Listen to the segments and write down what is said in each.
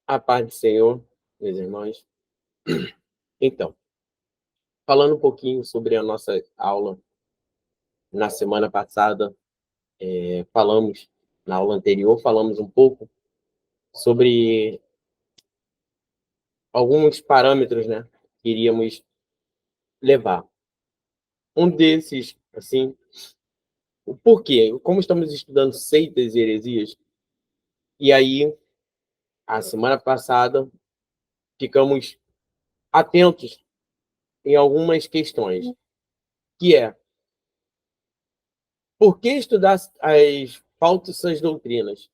A paz do Senhor, meus irmãos. Então, falando um pouquinho sobre a nossa aula, na semana passada, falamos, na aula anterior, falamos um pouco sobre alguns parâmetros, né, que iríamos levar. Um desses, assim, o porquê, como estamos estudando seitas e heresias, e aí, a semana passada, ficamos atentos em algumas questões, que é, por que estudar as falsas doutrinas?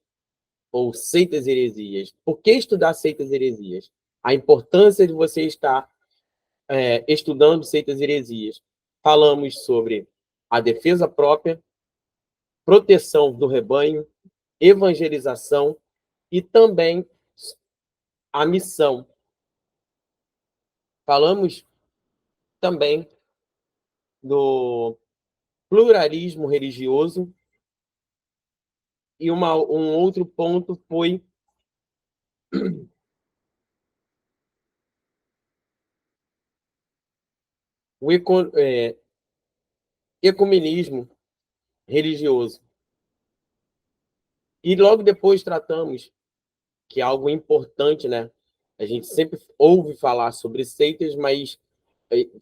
Ou seitas e heresias. Por que estudar seitas e heresias? A importância de você estar estudando seitas e heresias. Falamos sobre a defesa própria, proteção do rebanho, evangelização e também a missão. Falamos também do pluralismo religioso e um outro ponto foi o ecumenismo religioso. E logo depois tratamos que é algo importante, né? A gente sempre ouve falar sobre seitas, mas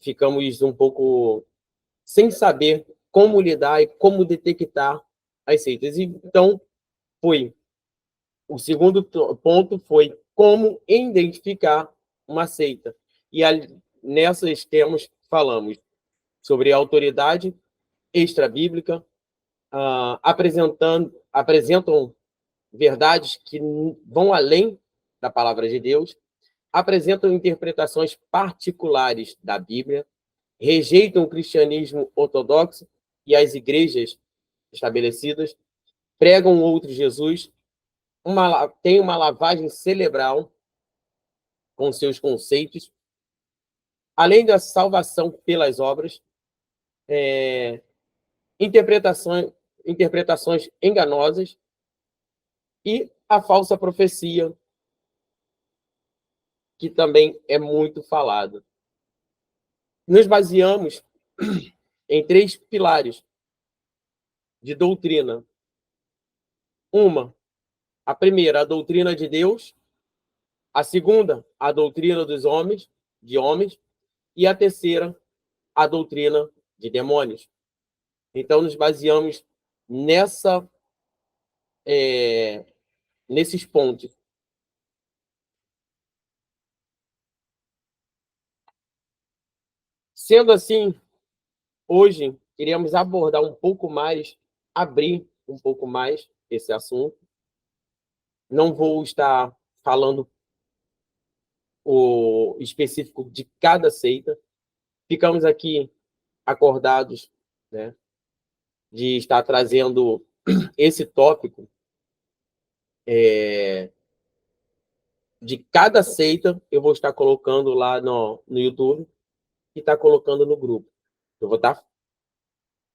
ficamos um pouco sem saber como lidar e como detectar as seitas. Então, foi o segundo ponto foi como identificar uma seita. E nessas temos falamos sobre a autoridade extrabíblica, apresentam verdades que vão além da palavra de Deus, apresentam interpretações particulares da Bíblia, rejeitam o cristianismo ortodoxo e as igrejas estabelecidas, pregam outro Jesus, tem uma lavagem cerebral com seus conceitos, além da salvação pelas obras, interpretações, interpretações enganosas e a falsa profecia, que também é muito falado. Nos baseamos em três pilares de doutrina. A primeira, a doutrina de Deus. A segunda, a doutrina dos homens, de homens. E a terceira, a doutrina de demônios. Então, nos baseamos nesses pontos. Sendo assim, hoje, queríamos abordar um pouco mais, abrir um pouco mais esse assunto. Não vou estar falando o específico de cada seita. Ficamos aqui acordados, né, de estar trazendo esse tópico de cada seita. Eu vou estar colocando lá no YouTube e estar colocando no grupo. Eu vou estar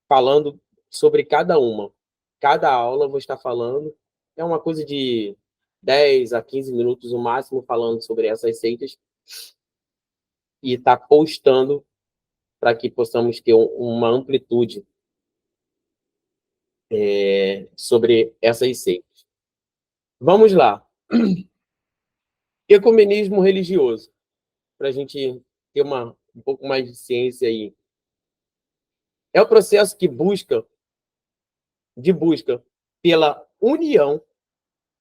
falando sobre cada uma. Cada aula eu vou estar falando. É uma coisa de 10 a 15 minutos no máximo falando sobre essas seitas e estar postando para que possamos ter uma amplitude sobre essas seitas. Vamos lá. Ecumenismo religioso, para a gente ter um pouco mais de ciência aí. É o processo de busca pela união,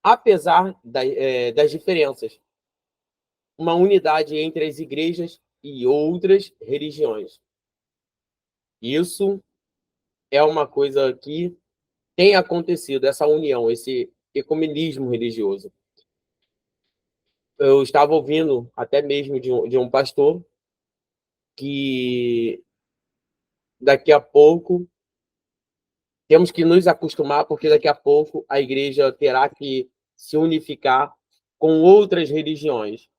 apesar das diferenças. Uma unidade entre as igrejas e outras religiões. Isso é uma coisa que tem acontecido, essa união, esse ecumenismo religioso. Eu estava ouvindo até mesmo de um pastor que daqui a pouco temos que nos acostumar, porque daqui a pouco a igreja terá que se unificar com outras religiões.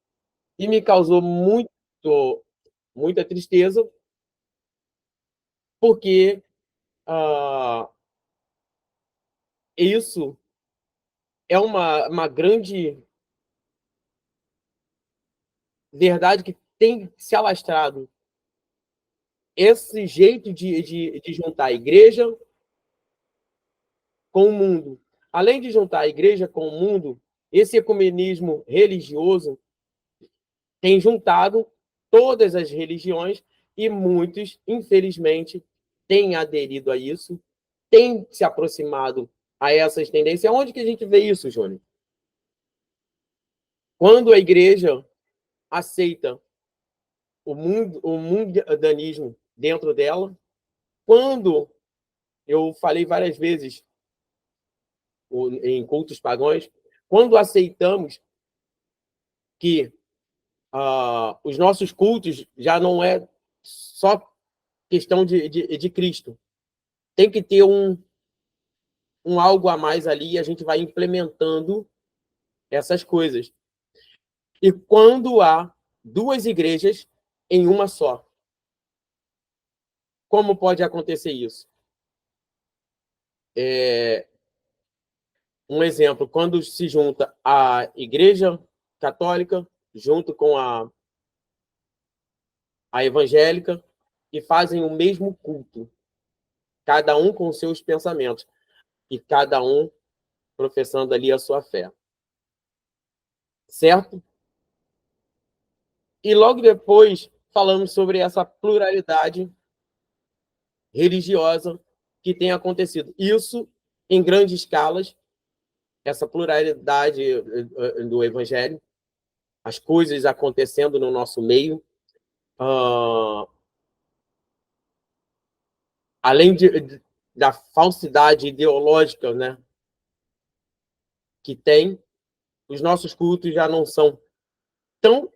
E me causou muita tristeza, porque isso é uma grande verdade que tem se alastrado esse jeito de juntar a igreja com o mundo. Além de juntar a igreja com o mundo, esse ecumenismo religioso tem juntado todas as religiões e muitos, infelizmente, têm aderido a isso, têm se aproximado a essas tendências. Onde que a gente vê isso, Jônio? Quando a igreja aceita o mundanismo dentro dela, quando eu falei várias vezes em cultos pagãos, quando aceitamos que os nossos cultos já não é só questão de Cristo, tem que ter um algo a mais ali e a gente vai implementando essas coisas. E quando há duas igrejas em uma só, como pode acontecer isso? Um exemplo, quando se junta a Igreja Católica junto com a evangélica e fazem o mesmo culto, cada um com seus pensamentos e cada um professando ali a sua fé. Certo? E logo depois falamos sobre essa pluralidade religiosa que tem acontecido. Isso em grandes escalas, essa pluralidade do evangelho, as coisas acontecendo no nosso meio, além da falsidade ideológica, né, que tem, os nossos cultos já não são tão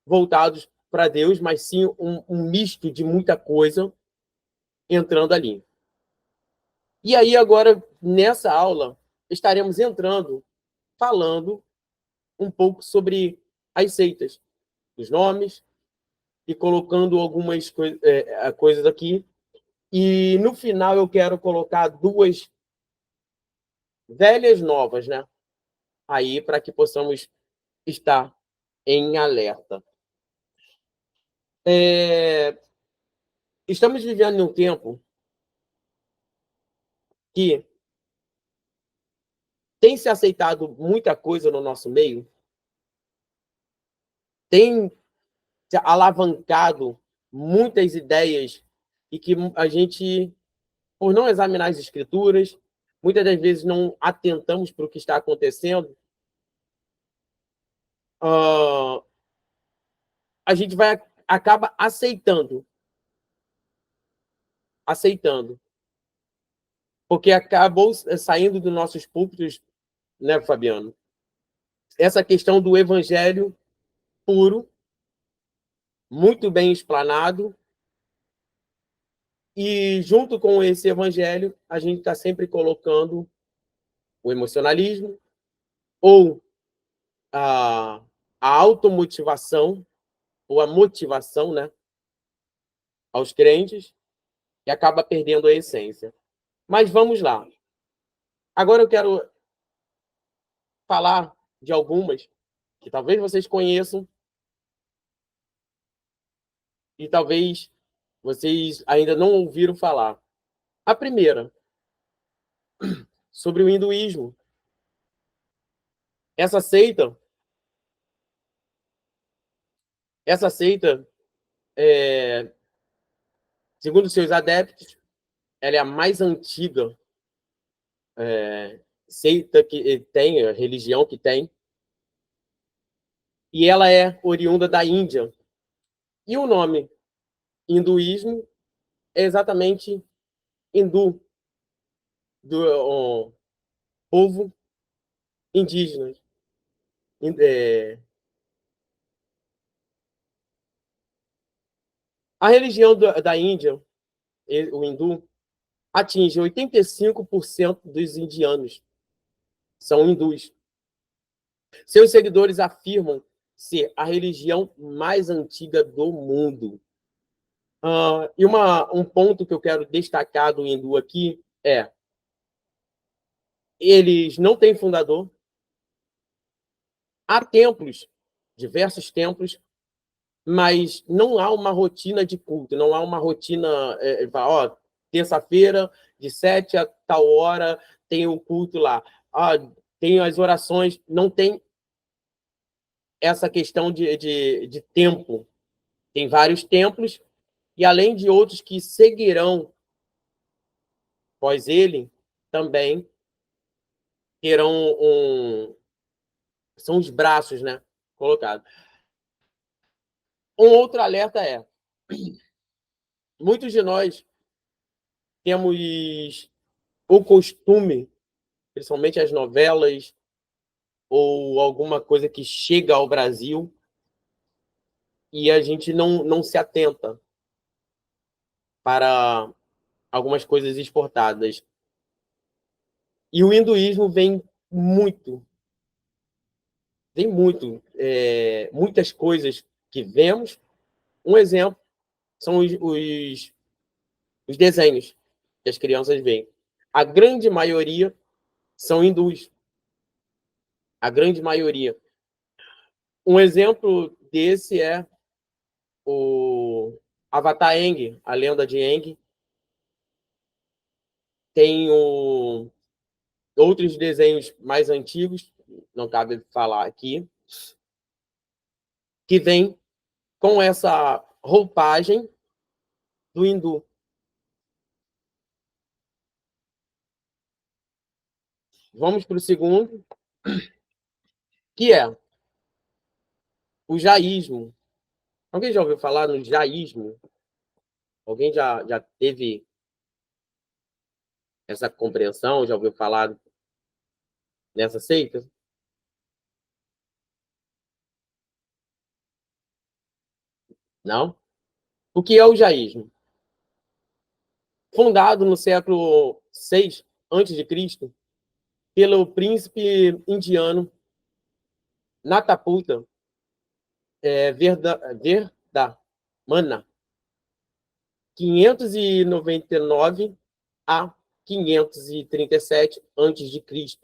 voltados para Deus, mas sim um misto de muita coisa entrando ali. E aí, agora, nessa aula, estaremos entrando, falando um pouco sobre as seitas, os nomes, e colocando algumas coisas aqui. E, no final, eu quero colocar duas velhas novas, né? Aí, para que possamos estar em alerta. Estamos vivendo em um tempo que tem se aceitado muita coisa no nosso meio, tem se alavancado muitas ideias e que a gente, por não examinar as escrituras, muitas das vezes não atentamos para o que está acontecendo, a gente acaba aceitando, porque acabou saindo dos nossos púlpitos, né, Fabiano? Essa questão do evangelho puro, muito bem explanado, e junto com esse evangelho, a gente está sempre colocando o emocionalismo ou a automotivação, ou a motivação, né, aos crentes, e acaba perdendo a essência. Mas vamos lá. Agora eu quero falar de algumas que talvez vocês conheçam e talvez vocês ainda não ouviram falar. A primeira, sobre o hinduísmo. Essa seita, segundo seus adeptos, ela é a mais antiga seita que tem, a religião que tem, e ela é oriunda da Índia. E o nome hinduísmo é exatamente hindu, do povo indígena. A religião da Índia, o hindu, atinge 85% dos indianos. São hindus. Seus seguidores afirmam ser a religião mais antiga do mundo. E um ponto que eu quero destacar do hindu aqui é: eles não têm fundador. Há templos, diversos templos, mas não há uma rotina de culto, não há uma rotina, ó, terça-feira, de 7 a tal hora, tem o culto lá. Ah, tem as orações, não tem essa questão de tempo. Tem vários templos, e além de outros que seguirão após ele, também terão são os braços, né, colocados. Um outro alerta é, muitos de nós temos o costume, principalmente as novelas ou alguma coisa que chega ao Brasil, e a gente não se atenta para algumas coisas exportadas. E o hinduísmo muitas coisas que vemos. Um exemplo são os desenhos que as crianças veem. A grande maioria são hindus. A grande maioria. Um exemplo desse é o Avatar Aang, a lenda de Aang. Tem outros desenhos mais antigos, não cabe falar aqui, que vem com essa roupagem do hindu. Vamos para o segundo, que é o jaísmo. Alguém já ouviu falar no jaísmo? Alguém já teve essa compreensão? Já ouviu falar nessa seita? Não? O que é o jaísmo? Fundado no século VI a.C., pelo príncipe indiano Nataputa Verdamana, 599 a 537 a.C.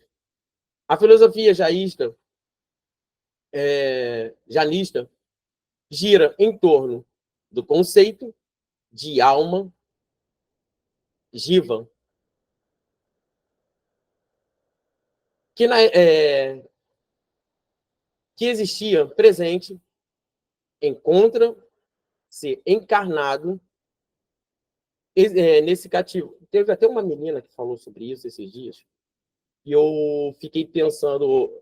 A filosofia janista gira em torno do conceito de alma jiva, que existia presente, encontra-se encarnado nesse cativo. Teve até uma menina que falou sobre isso esses dias, e eu fiquei pensando,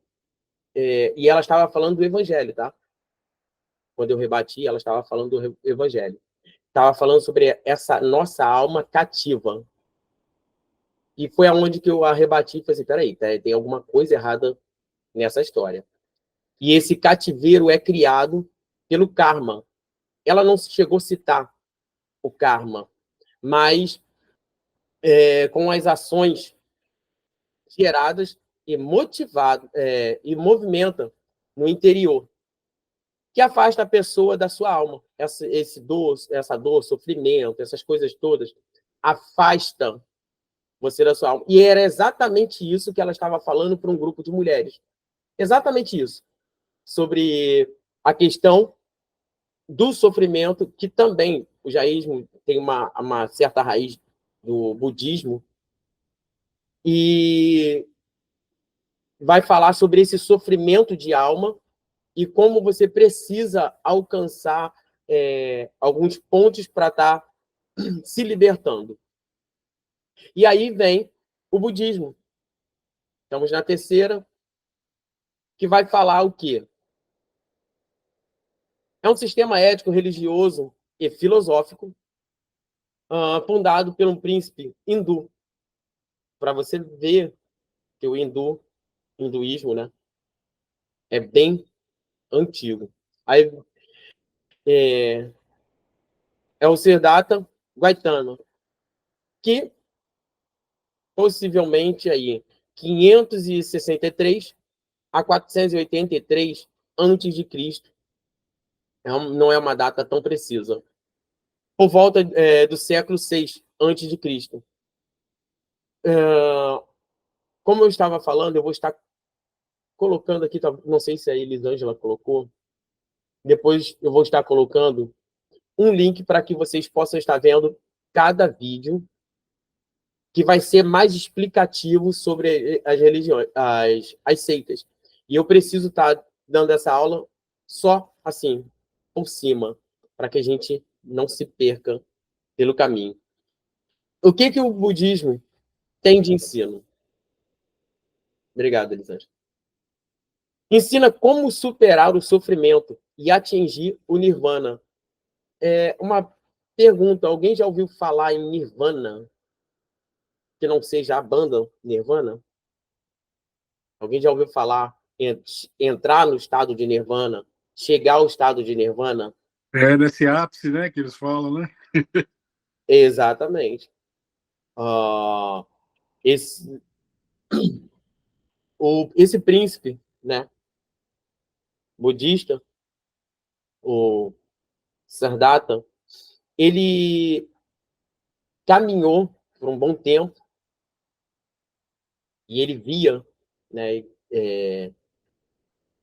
e ela estava falando do evangelho, tá? Quando eu rebati, ela estava falando do evangelho. Estava falando sobre essa nossa alma cativa. E foi aonde que eu a rebati e falei assim, peraí, tem alguma coisa errada nessa história. E esse cativeiro é criado pelo karma. Ela não chegou a citar o karma, mas com as ações geradas e motivadas e movimenta no interior, que afasta a pessoa da sua alma. Essa dor, sofrimento, essas coisas todas, afasta você da sua alma. E era exatamente isso que ela estava falando para um grupo de mulheres. Exatamente isso. Sobre a questão do sofrimento, que também o jaísmo tem uma certa raiz do budismo, e vai falar sobre esse sofrimento de alma e como você precisa alcançar alguns pontos para estar se libertando. E aí vem o budismo. Estamos na terceira, que vai falar o quê? É um sistema ético, religioso e filosófico fundado por um príncipe hindu. Para você ver que o hinduísmo, né, é bem antigo. Aí é o Siddhartha Gautama, que possivelmente aí 563 a 483 antes de Cristo. Não é uma data tão precisa. Por volta do século VI antes de Cristo. Como eu estava falando, eu vou estar colocando aqui, não sei se a Elisângela colocou, Depois eu vou estar colocando um link para que vocês possam estar vendo cada vídeo que vai ser mais explicativo sobre as religiões, as seitas. E eu preciso estar dando essa aula só assim, por cima, para que a gente não se perca pelo caminho. O que o budismo tem de ensino? Obrigado, Elisângela. Ensina como superar o sofrimento e atingir o nirvana. Uma pergunta: alguém já ouviu falar em nirvana? Que não seja a banda Nirvana? Alguém já ouviu falar em entrar no estado de nirvana, chegar ao estado de nirvana? Nesse ápice, né, que eles falam, né? Exatamente. Esse, esse príncipe, né, budista, o Siddhartha, ele caminhou por um bom tempo e ele via, né,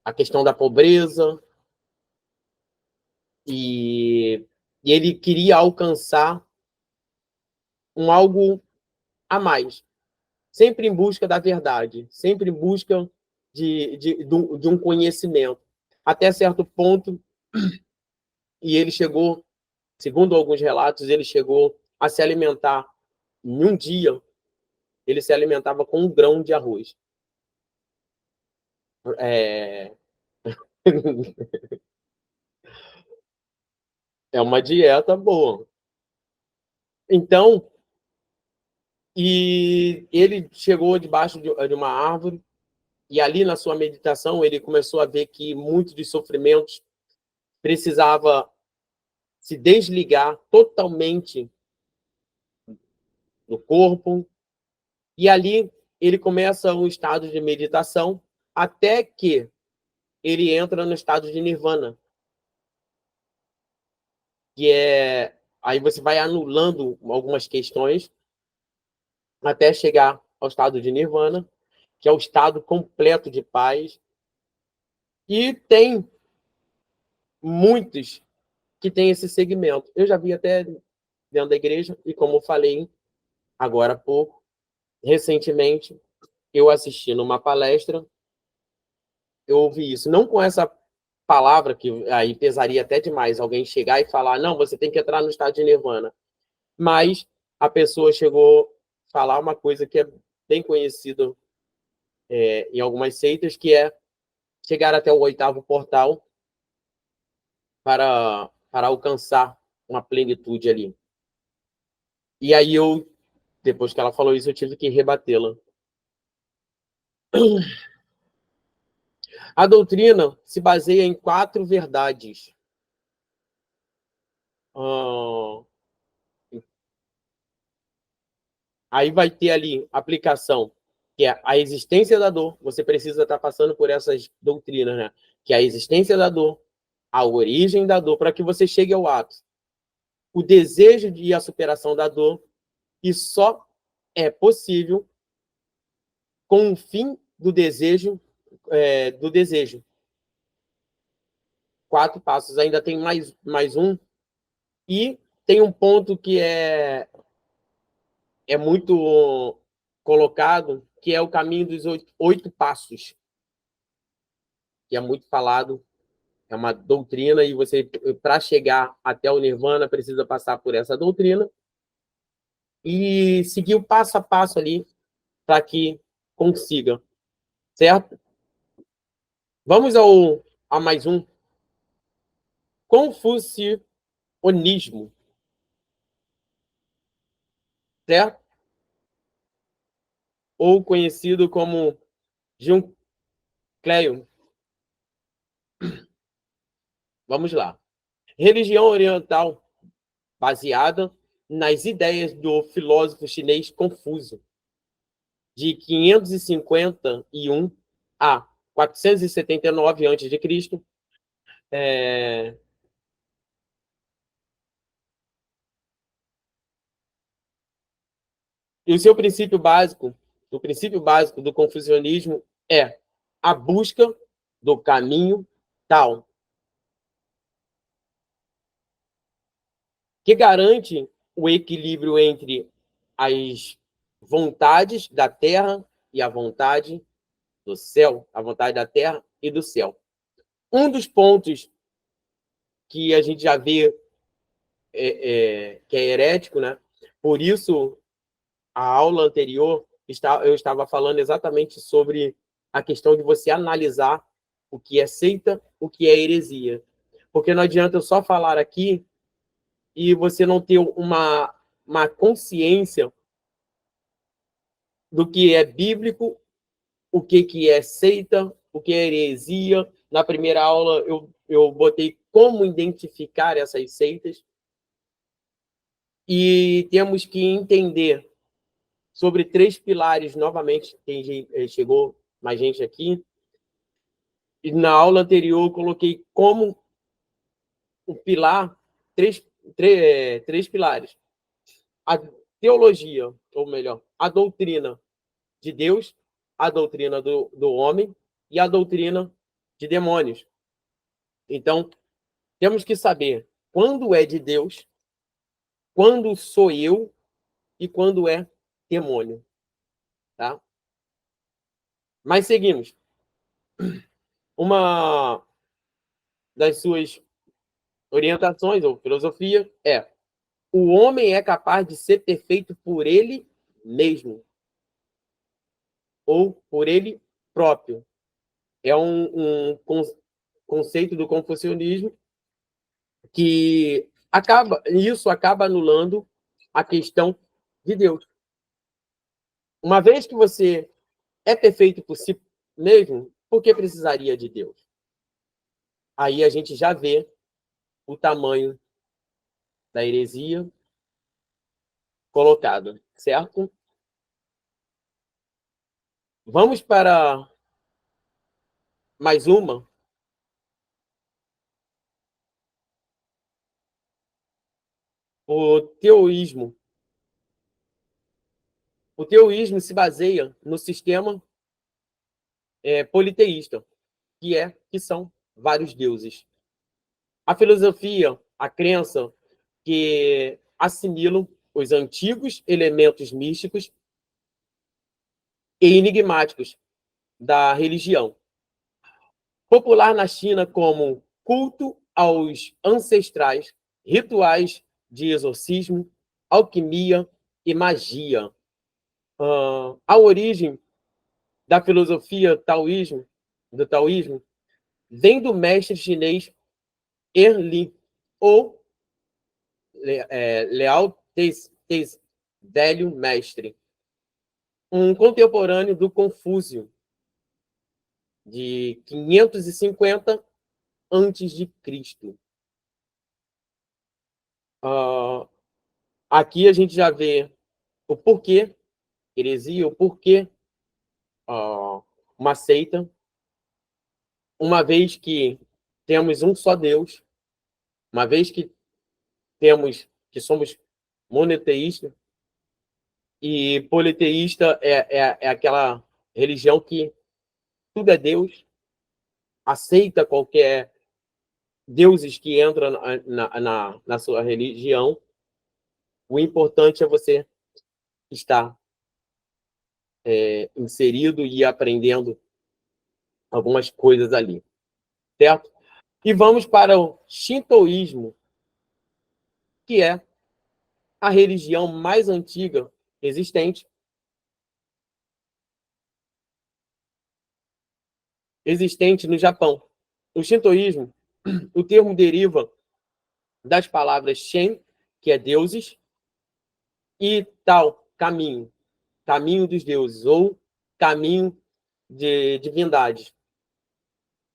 a questão da pobreza e ele queria alcançar algo a mais, sempre em busca da verdade, sempre em busca de um conhecimento, até certo ponto, e ele chegou, segundo alguns relatos, ele chegou a se alimentar, em um dia, ele se alimentava com um grão de arroz. É uma dieta boa. Então, e ele chegou debaixo de uma árvore, e ali na sua meditação ele começou a ver que muitos dos sofrimentos precisava se desligar totalmente do corpo, e ali ele começa um estado de meditação até que ele entra no estado de nirvana, que é aí você vai anulando algumas questões até chegar ao estado de nirvana, que é o estado completo de paz. E tem muitos que têm esse segmento. Eu já vi até dentro da igreja, e como eu falei agora há pouco, recentemente, eu assisti numa palestra, eu ouvi isso, não com essa palavra, que aí pesaria até demais alguém chegar e falar, não, você tem que entrar no estado de nirvana, mas a pessoa chegou a falar uma coisa que é bem conhecida em algumas seitas, que é chegar até o 8º portal para alcançar uma plenitude ali. E aí eu, depois que ela falou isso, eu tive que rebatê-la. A doutrina se baseia em 4 verdades. Aí vai ter ali aplicação, que é a existência da dor. Você precisa estar passando por essas doutrinas, né? Que é a existência da dor, a origem da dor, para que você chegue ao ato. O desejo e a superação da dor, e só é possível com o fim do desejo, do desejo. 4 passos. Ainda tem mais um. E tem um ponto que é muito colocado, que é o caminho dos 8 passos, que é muito falado, é uma doutrina, e você, para chegar até o nirvana, precisa passar por essa doutrina e seguir o passo a passo ali para que consiga, certo? Vamos a mais um. Confucionismo, certo? Ou conhecido como Junqueio. Vamos lá. Religião oriental baseada nas ideias do filósofo chinês Confúcio, de 551 a 479 a.C. E o princípio básico do confucionismo é a busca do caminho tal. que garante o equilíbrio entre as vontades da terra e a vontade do céu, a vontade da terra e do céu. Um dos pontos que a gente já vê que é herético, né? Por isso, a aula anterior, eu estava falando exatamente sobre a questão de você analisar o que é seita, o que é heresia. Porque não adianta eu só falar aqui e você não ter uma consciência do que é bíblico, o que é seita, o que é heresia. Na primeira aula, eu botei como identificar essas seitas. E temos que entender sobre 3 pilares, novamente, chegou mais gente aqui. E na aula anterior, eu coloquei como o pilar, três pilares. A teologia, ou melhor, a doutrina de Deus, a doutrina do homem e a doutrina de demônios. Então, temos que saber quando é de Deus, quando sou eu e quando é demônio. Tá? Mas seguimos. Uma das suas orientações ou filosofia é: o homem é capaz de ser perfeito por ele mesmo ou por ele próprio. É um conceito do confucionismo que isso acaba anulando a questão de Deus. Uma vez que você é perfeito por si mesmo, por que precisaria de Deus? Aí a gente já vê o tamanho da heresia colocado, certo? Vamos para mais uma. O teoísmo. O teoísmo se baseia no sistema politeísta, que são vários deuses. A filosofia, a crença que assimilam os antigos elementos místicos e enigmáticos da religião. Popular na China como culto aos ancestrais, rituais de exorcismo, alquimia e magia. A origem da filosofia do taoísmo, vem do mestre chinês Erli, ou Leao Tse, velho mestre, um contemporâneo do Confúcio, de 550 antes de Cristo. Aqui a gente já vê o porquê heresia, o porquê uma seita, uma vez que temos um só Deus, uma vez que somos monoteístas, e politeísta é aquela religião que tudo é Deus, aceita qualquer deuses que entram na sua religião. O importante é você estar inserido e aprendendo algumas coisas ali, certo? E vamos para o shintoísmo, que é a religião mais antiga existente no Japão. No shintoísmo, o termo deriva das palavras Shen, que é deuses, e Tao, caminho, caminho dos deuses, ou caminho de divindades.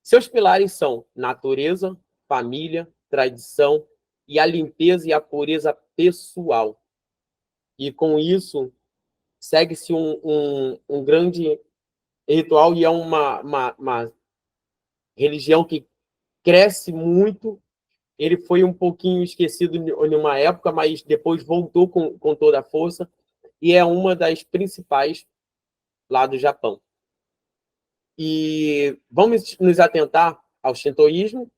Seus pilares são natureza, família, tradição e a limpeza e a pureza pessoal. E com isso, segue-se um grande ritual, e é uma religião que cresce muito. Ele foi um pouquinho esquecido em uma época, mas depois voltou com toda a força, e é uma das principais lá do Japão. E vamos nos atentar ao shintoísmo,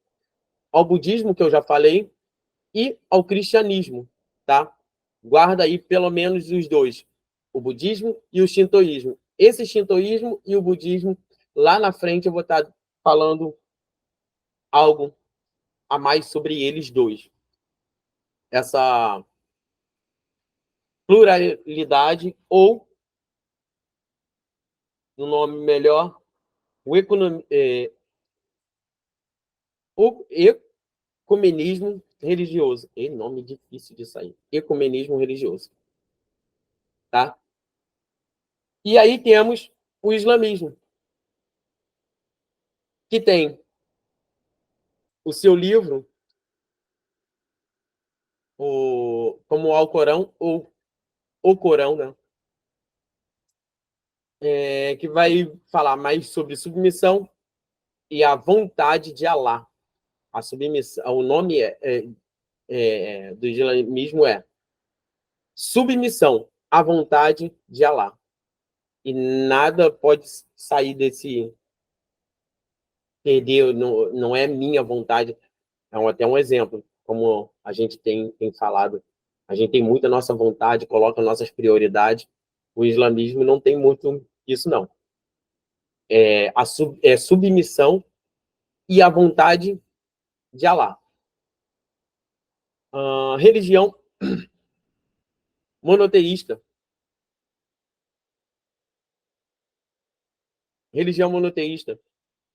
ao budismo, que eu já falei, e ao cristianismo, tá? Guarda aí pelo menos os dois, o budismo e o shintoísmo. Esse shintoísmo e o budismo, lá na frente eu vou estar falando algo a mais sobre eles dois. Essa pluralidade, ou, no nome melhor, o ecumenismo religioso. Nome difícil de sair. Ecumenismo religioso. Tá? E aí temos o islamismo, que tem o seu livro, como o Alcorão, ou o Corão, né? Que vai falar mais sobre submissão e a vontade de Allah. A submissão, o nome do islamismo é submissão à vontade de Allah. E nada pode sair desse perder, não é minha vontade. É até um exemplo, como a gente tem falado. A gente tem muita nossa vontade, coloca nossas prioridades. O islamismo não tem muito isso, não. É submissão e a vontade de Allah. Religião monoteísta. Religião monoteísta,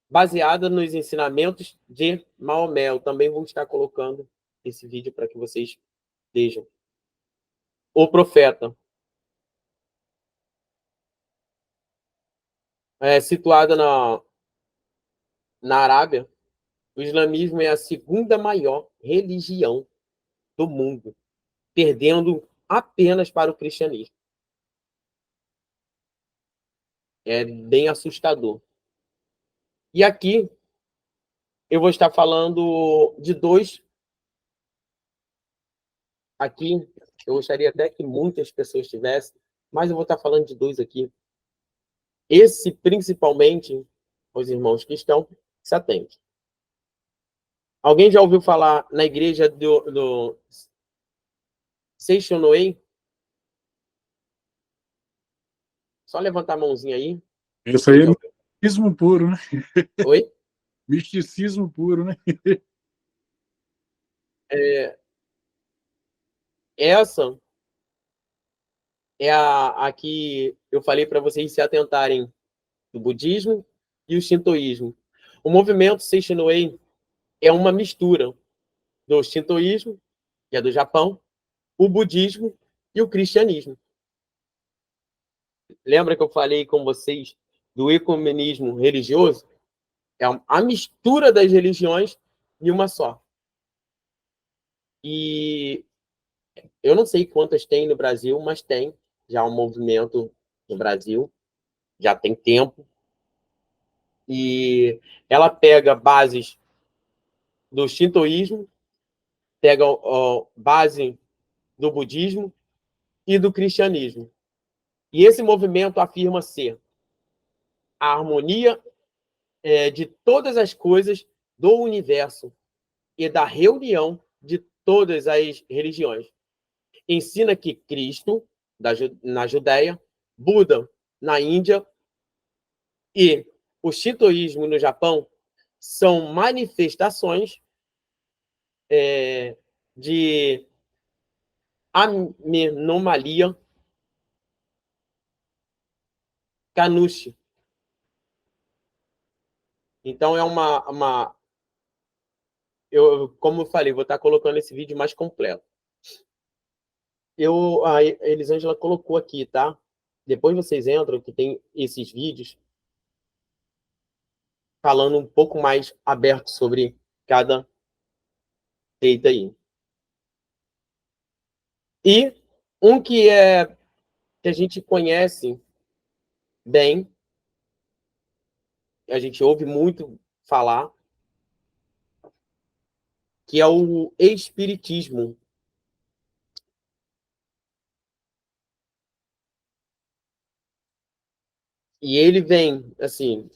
baseada nos ensinamentos de Maomé. Eu também vou estar colocando esse vídeo para que vocês vejam. O profeta. Situada na Arábia, o islamismo é a segunda maior religião do mundo, perdendo apenas para o cristianismo. É bem assustador. E aqui eu vou estar falando de dois. Aqui eu gostaria até que muitas pessoas tivessem, mas eu vou estar falando de dois aqui. Esse, principalmente, os irmãos que estão, se atentem. Alguém já ouviu falar na igreja do Seishonoei? Só levantar a mãozinha aí. Isso aí é misticismo puro, né? Oi? Misticismo puro, né? Essa é a que eu falei para vocês se atentarem, do budismo e o shintoísmo. O movimento Seishonoei é uma mistura do shintoísmo, que é do Japão, o budismo e o cristianismo. Lembra que eu falei com vocês do ecumenismo religioso? É a mistura das religiões em uma só. E eu não sei quantas tem no Brasil, mas tem já um movimento no Brasil, já tem tempo. E ela pega bases do shintoísmo, pega base do budismo e do cristianismo. E esse movimento afirma ser a harmonia de todas as coisas do universo e da reunião de todas as religiões. Ensina que Cristo, na Judéia, Buda, na Índia, e o shintoísmo no Japão são manifestações de anomalia Kanushi. Então, como eu falei, vou estar colocando esse vídeo mais completo. A Elisângela colocou aqui, tá? Depois vocês entram, que tem esses vídeos falando um pouco mais aberto sobre cada seita aí. E um que a gente conhece bem, a gente ouve muito falar, que é o espiritismo. E ele vem, assim,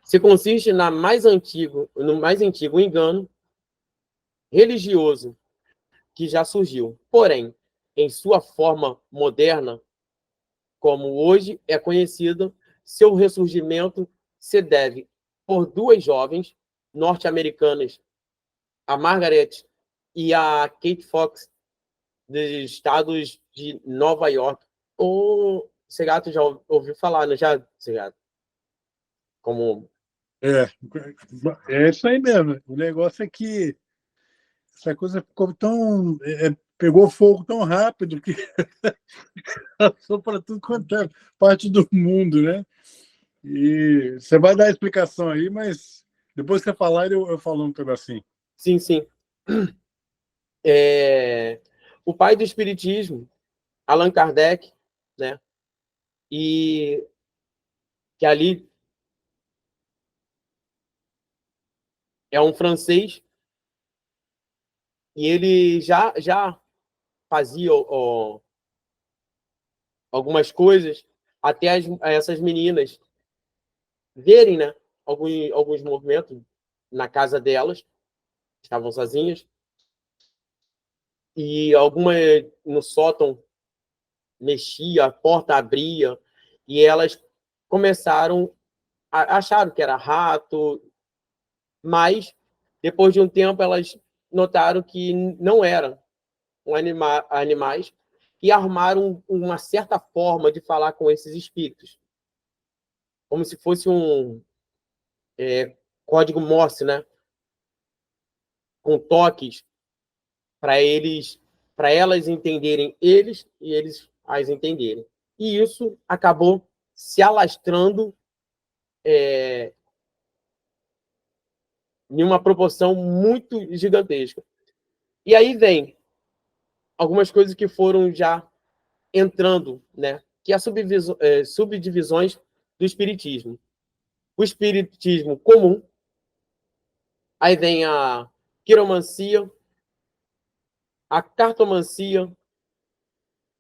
se consiste no mais antigo engano religioso que já surgiu. Porém, em sua forma moderna, como hoje é conhecido, seu ressurgimento se deve por duas jovens norte-americanas, a Margaret e a Kate Fox, dos estados de Nova York. O Segato já ouviu falar, não já, Segato? Como... É isso aí mesmo. O negócio é que essa coisa ficou tão. Pegou fogo tão rápido que passou para tudo quanto é parte do mundo, né? E você vai dar a explicação aí, mas depois que você falar, eu falo um pedacinho. Sim, sim. O pai do espiritismo, Allan Kardec, né? E que ali é um francês e ele já fazia algumas coisas até essas meninas verem, né, alguns movimentos na casa delas, estavam sozinhas, e alguma no sótão mexia, a porta abria, e elas começaram, acharam que era rato, mas depois de um tempo elas notaram que não eram animais e armaram uma certa forma de falar com esses espíritos, como se fosse um código Morse, né? Com toques para elas entenderem eles e eles as entenderem. E isso acabou se alastrando em uma proporção muito gigantesca. E aí vem algumas coisas que foram já entrando, né? Que é as subdivisões do espiritismo. O espiritismo comum, aí vem a quiromancia, a cartomancia,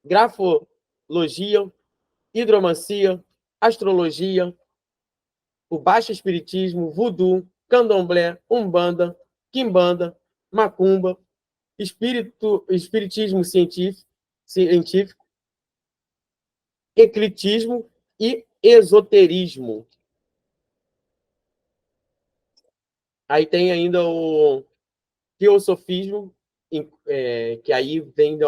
grafologia, hidromancia, astrologia, o baixo espiritismo, voodoo, candomblé, umbanda, quimbanda, macumba, espiritismo científico, ecletismo e esoterismo. Aí tem ainda o teosofismo, que aí vem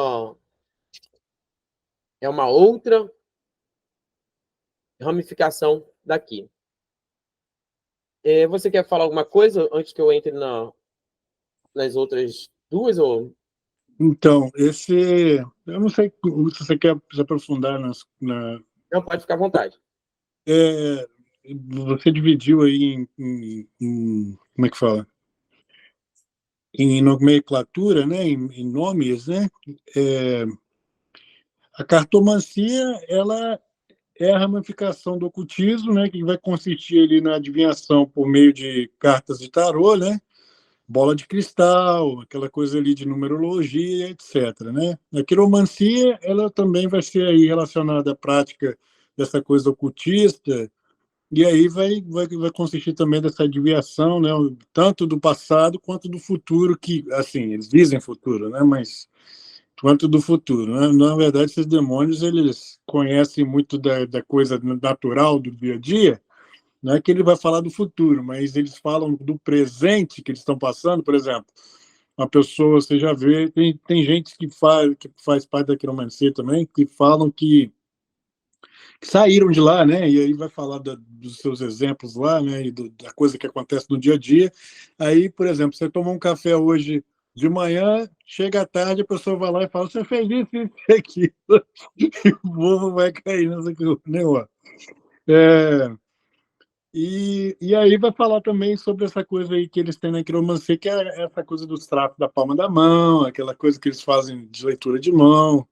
é uma outra ramificação daqui. Você quer falar alguma coisa antes que eu entre nas outras duas? Ou... Então, eu não sei se você quer se aprofundar Não, pode ficar à vontade. Você dividiu aí como é que fala? Em nomenclatura, né? Em nomes, né? A cartomancia, ela é a ramificação do ocultismo, né? Que vai consistir ali na adivinhação por meio de cartas de tarô, né? Bola de cristal, aquela coisa ali de numerologia, etc., né? A quiromancia, ela também vai ser aí relacionada à prática dessa coisa ocultista, e aí vai consistir também dessa adivinhação, né? Tanto do passado quanto do futuro, que, assim, eles dizem futuro, né? Mas quanto do futuro, né? Na verdade, esses demônios, eles conhecem muito da coisa natural do dia a dia. Não é que ele vai falar do futuro, mas eles falam do presente que eles estão passando. Por exemplo, uma pessoa, você já vê, tem gente que faz parte da quiromancia também, que falam que saíram de lá, né? E aí vai falar dos seus exemplos lá, né? E da coisa que acontece no dia a dia. Aí, por exemplo, você tomou um café hoje de manhã, chega à tarde, a pessoa vai lá e fala: você fez isso e aquilo, e o povo vai cair nesse negócio. E aí vai falar também sobre essa coisa aí que eles têm na quiromancia, que é essa coisa dos traços da palma da mão, aquela coisa que eles fazem de leitura de mão.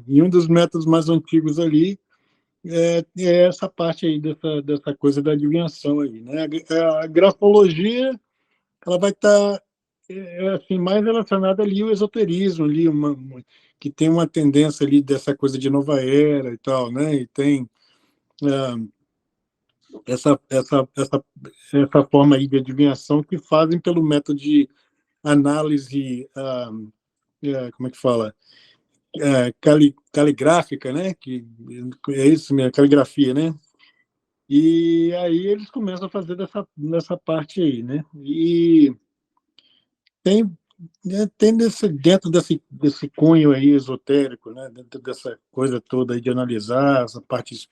E um dos métodos mais antigos ali é essa parte aí dessa coisa da adivinhação aí, né? A grafologia, ela vai estar assim, mais relacionada ali ao esoterismo, ali, que tem uma tendência ali dessa coisa de nova era e tal, né? E tem essa forma aí de adivinhação que fazem pelo método análise, como é que fala? Caligráfica, né? Que é isso mesmo, caligrafia, né? E aí eles começam a fazer dessa parte aí, né? E tem, tem dentro desse cunho aí esotérico, né? Dentro dessa coisa toda aí de analisar essa parte,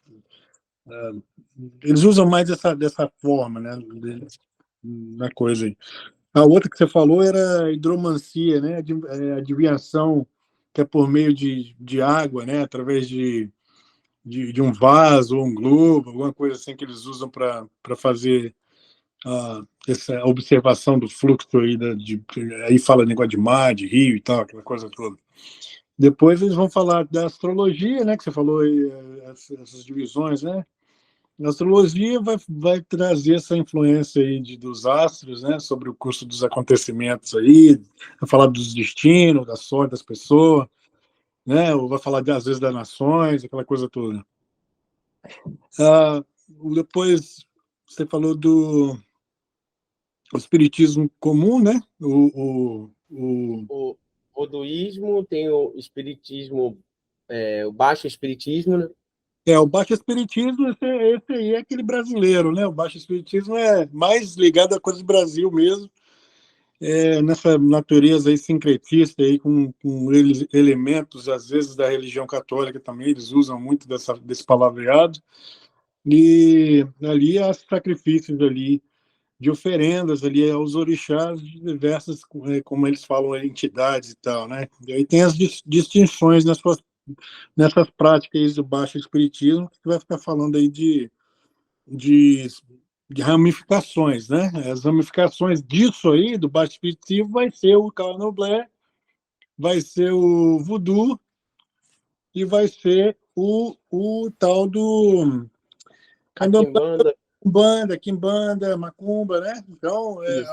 eles usam mais dessa forma, né? Na coisa aí. A outra que você falou era a hidromancia, né? Adivinhação, que é por meio de água, né? Através de um vaso ou um globo, alguma coisa assim que eles usam para fazer essa observação do fluxo aí, aí fala negócio de mar, de rio e tal, aquela coisa toda. Depois eles vão falar da astrologia, né? Que você falou aí, essas divisões, né? A astrologia vai trazer essa influência aí dos astros, né, sobre o curso dos acontecimentos aí, vai falar dos destinos, da sorte das pessoas, né, ou vai falar, às vezes, das nações, aquela coisa toda. Depois, você falou do espiritismo comum, né, O oduísmo, tem o espiritismo, o baixo espiritismo, né? o baixo espiritismo, esse aí é aquele brasileiro, né, o baixo espiritismo é mais ligado à coisa do Brasil mesmo, nessa natureza aí sincretista aí com elementos às vezes da religião católica também, eles usam muito desse palavreado, e ali há sacrifícios ali de oferendas ali aos orixás de diversas, como eles falam, entidades e tal, né? E aí tem as distinções nessas práticas do baixo espiritismo, que vai ficar falando aí de, de ramificações, né? As ramificações disso aí, do baixo espiritismo, vai ser o candomblé, vai ser o voodoo e vai ser o tal do A candomblé, quimbanda, quimbanda, macumba, né? Então, isso.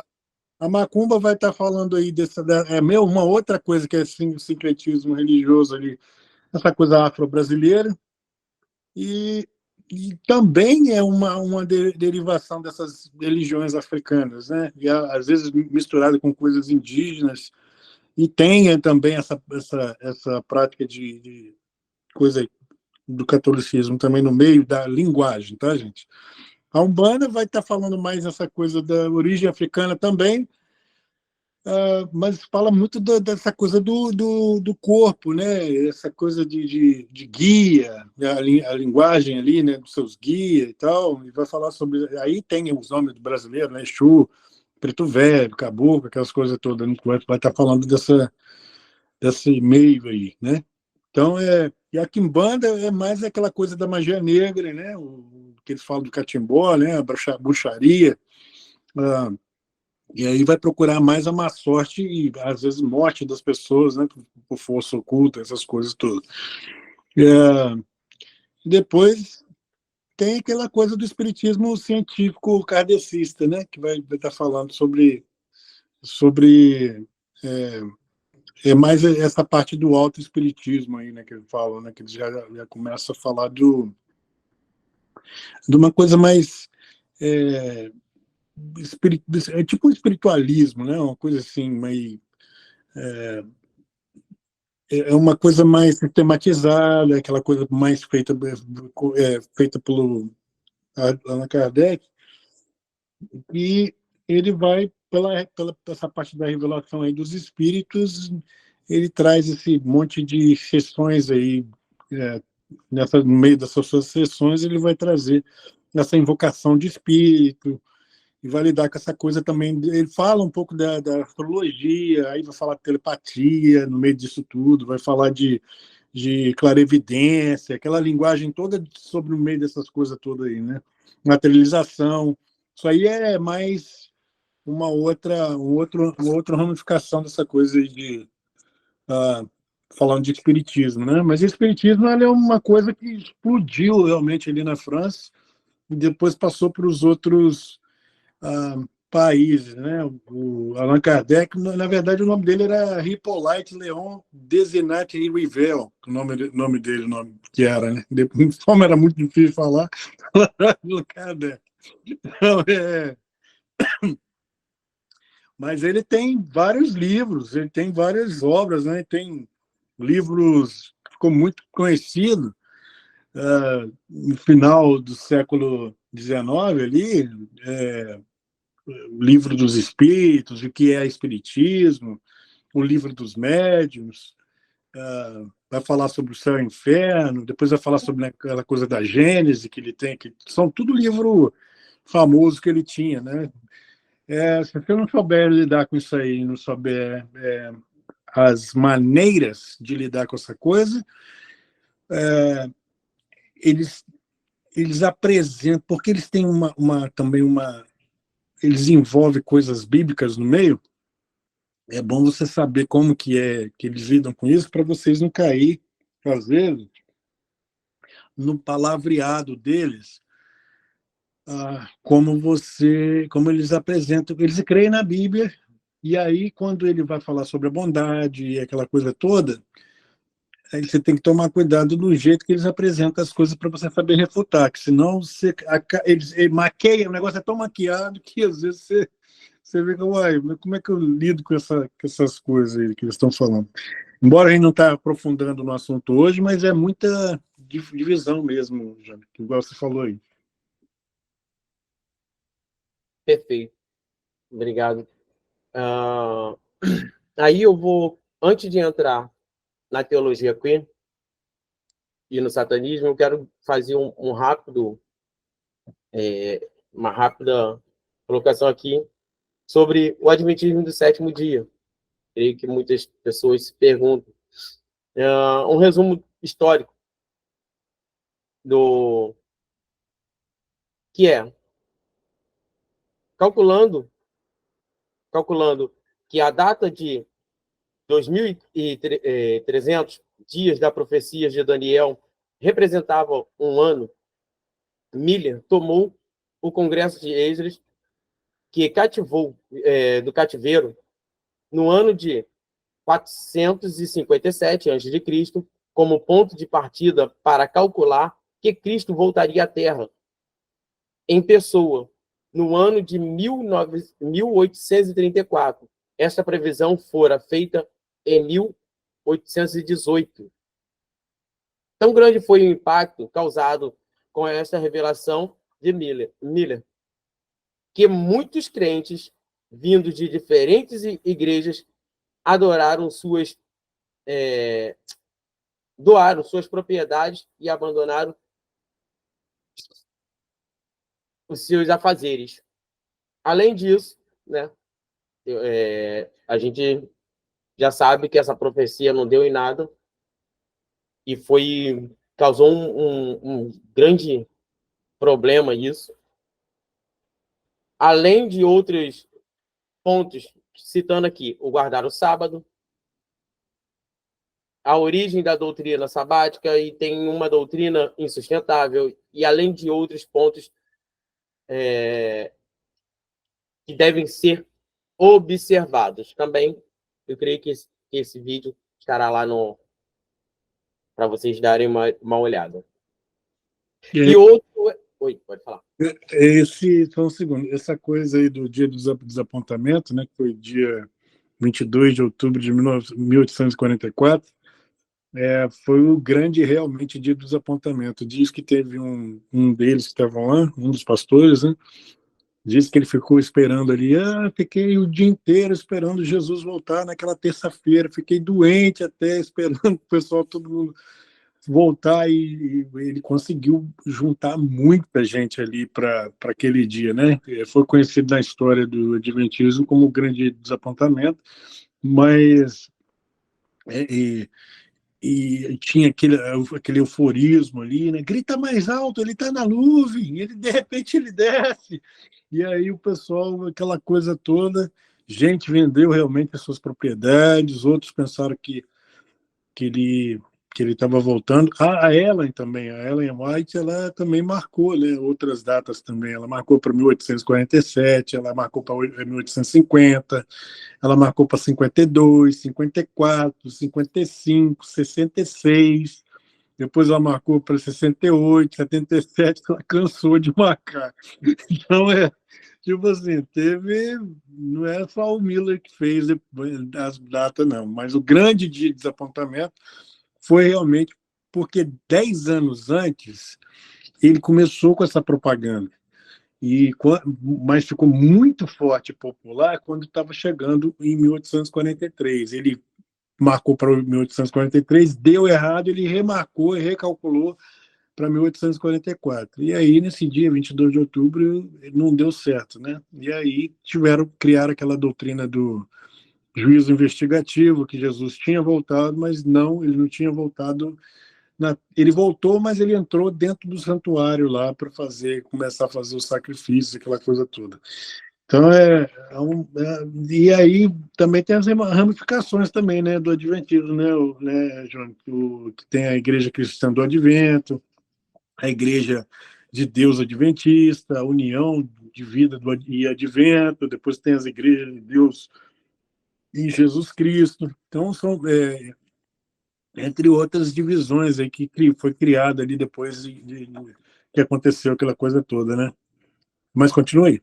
a macumba vai estar falando aí uma outra coisa que é sincretismo religioso ali, essa coisa afro-brasileira, e, e também é uma derivação dessas religiões africanas, né? E às vezes misturada com coisas indígenas, e tem também essa prática de coisa do catolicismo também no meio da linguagem, tá, gente? A Umbanda vai estar falando mais essa coisa da origem africana também, mas fala muito dessa coisa do corpo, né? Essa coisa de guia, a linguagem ali, né? Dos seus guias e tal. E vai falar sobre. Aí tem os nomes do brasileiro, né? Exu, Preto Velho, Caboclo, aquelas coisas todas. Né? Vai estar falando desse meio aí, né? Então, e a quimbanda é mais aquela coisa da magia negra, né? O que eles falam do catimbó, né? A bruxaria. E aí vai procurar mais a má sorte e, às vezes, morte das pessoas, né? Por força oculta, essas coisas todas. Depois tem aquela coisa do espiritismo científico kardecista, né? Que vai estar falando sobre mais essa parte do autoespiritismo aí, né? Que eles falam, né? Que eles já começam a falar de uma coisa mais é tipo um espiritualismo, né? Uma coisa assim, meio é uma coisa mais sistematizada, aquela coisa mais feita pelo Allan Kardec, e ele vai pela essa parte da revelação aí dos espíritos, ele traz esse monte de sessões aí, no meio dessas suas sessões, ele vai trazer essa invocação de espírito, e vai lidar com essa coisa também. Ele fala um pouco da astrologia, aí vai falar de telepatia no meio disso tudo, vai falar de clarevidência, aquela linguagem toda sobre o meio dessas coisas todas aí, né? Materialização. Isso aí é mais uma outra ramificação dessa coisa aí falando de espiritismo, né? Mas o espiritismo é uma coisa que explodiu realmente ali na França e depois passou para os outros países, né? O Allan Kardec, na verdade, o nome dele era Hippolyte Léon Desinat e Rivel, o nome dele, que era, né? Como era muito difícil de falar, Kardec. Então, Mas ele tem vários livros, ele tem várias obras, né? Tem livros que ficou muito conhecido no final do século XIX ali, o livro dos espíritos, o que é espiritismo, o livro dos médiuns, vai falar sobre o céu e o inferno, depois vai falar sobre aquela coisa da Gênese que ele tem, que são tudo livro famoso que ele tinha, né? Se você não souber lidar com isso aí, não souber as maneiras de lidar com essa coisa, eles apresentam, porque eles têm também eles envolvem coisas bíblicas no meio. É bom você saber como que eles lidam com isso para vocês não cair, às vezes, no palavreado deles, como eles apresentam, eles creem na Bíblia, e aí quando ele vai falar sobre a bondade e aquela coisa toda, aí você tem que tomar cuidado do jeito que eles apresentam as coisas para você saber refutar, que senão eles maqueiam, o negócio é tão maquiado que às vezes você vê como é que eu lido com essas coisas aí que eles estão falando. Embora a gente não está aprofundando no assunto hoje, mas é muita divisão mesmo, Jânio, igual você falou aí. Perfeito. Obrigado. Aí eu vou, antes de entrar na teologia queer e no satanismo, eu quero fazer uma rápida colocação aqui sobre o Adventismo do sétimo dia. Creio que muitas pessoas se perguntam. Um resumo histórico do que calculando que a data de 2.300 dias da profecia de Daniel representava um ano, Miller tomou o Congresso de Esdras, que cativou do cativeiro no ano de 457 a.C., como ponto de partida para calcular que Cristo voltaria à Terra em pessoa no ano de 1834. Esta previsão fora feita em 1818. Tão grande foi o impacto causado com esta revelação de Miller, que muitos crentes, vindos de diferentes igrejas, doaram suas propriedades e abandonaram os seus afazeres. Além disso, né, a gente já sabe que essa profecia não deu em nada e causou um grande problema isso. Além de outros pontos, citando aqui, o guardar o sábado, a origem da doutrina sabática, e tem uma doutrina insustentável, e além de outros pontos que devem ser observados. Também, eu creio que esse vídeo estará lá para vocês darem uma olhada. E outro... Oi, pode falar. Só um segundo. Essa coisa aí do dia do desapontamento, né, que foi dia 22 de outubro de 1844, foi o grande, realmente, dia do desapontamento. Diz que teve um deles que estavam lá, um dos pastores, né, diz que ele ficou esperando ali, fiquei o dia inteiro esperando Jesus voltar naquela terça-feira, fiquei doente até, esperando o pessoal, todo mundo voltar, e ele conseguiu juntar muita gente ali para aquele dia, né? Foi conhecido na história do Adventismo como o grande desapontamento, mas e tinha aquele euforismo ali, né? Grita mais alto, ele está na nuvem, ele de repente ele desce, e aí o pessoal, aquela coisa toda, gente vendeu realmente as suas propriedades, outros pensaram que ele estava voltando. A Ellen também, a Ellen White, ela também marcou, né, outras datas também. Ela marcou para 1847, ela marcou para 1850, ela marcou para 52, 54, 55, 66. depois ela marcou para 68, 77, ela cansou de marcar. Então, tipo assim, não é só o Miller que fez as datas, não, mas o grande dia de desapontamento foi realmente porque 10 anos antes ele começou com essa propaganda. Mas ficou muito forte e popular quando estava chegando em 1843. Ele marcou para 1843, deu errado, ele remarcou e recalculou para 1844. E aí, nesse dia, 22 de outubro, não deu certo, né? E aí criaram aquela doutrina do juízo investigativo, que Jesus tinha voltado, mas não, ele não tinha voltado. Ele voltou, mas ele entrou dentro do santuário lá para começar a fazer os sacrifícios, aquela coisa toda. Então, e aí também tem as ramificações também, né, do Adventismo, né, João? Que tem a Igreja Cristã do Advento, a Igreja de Deus Adventista, a União de Vida e Advento, depois tem as Igrejas de Deus em Jesus Cristo. Então, são, entre outras divisões aí que foi criada ali depois que aconteceu aquela coisa toda, né? Mas continue.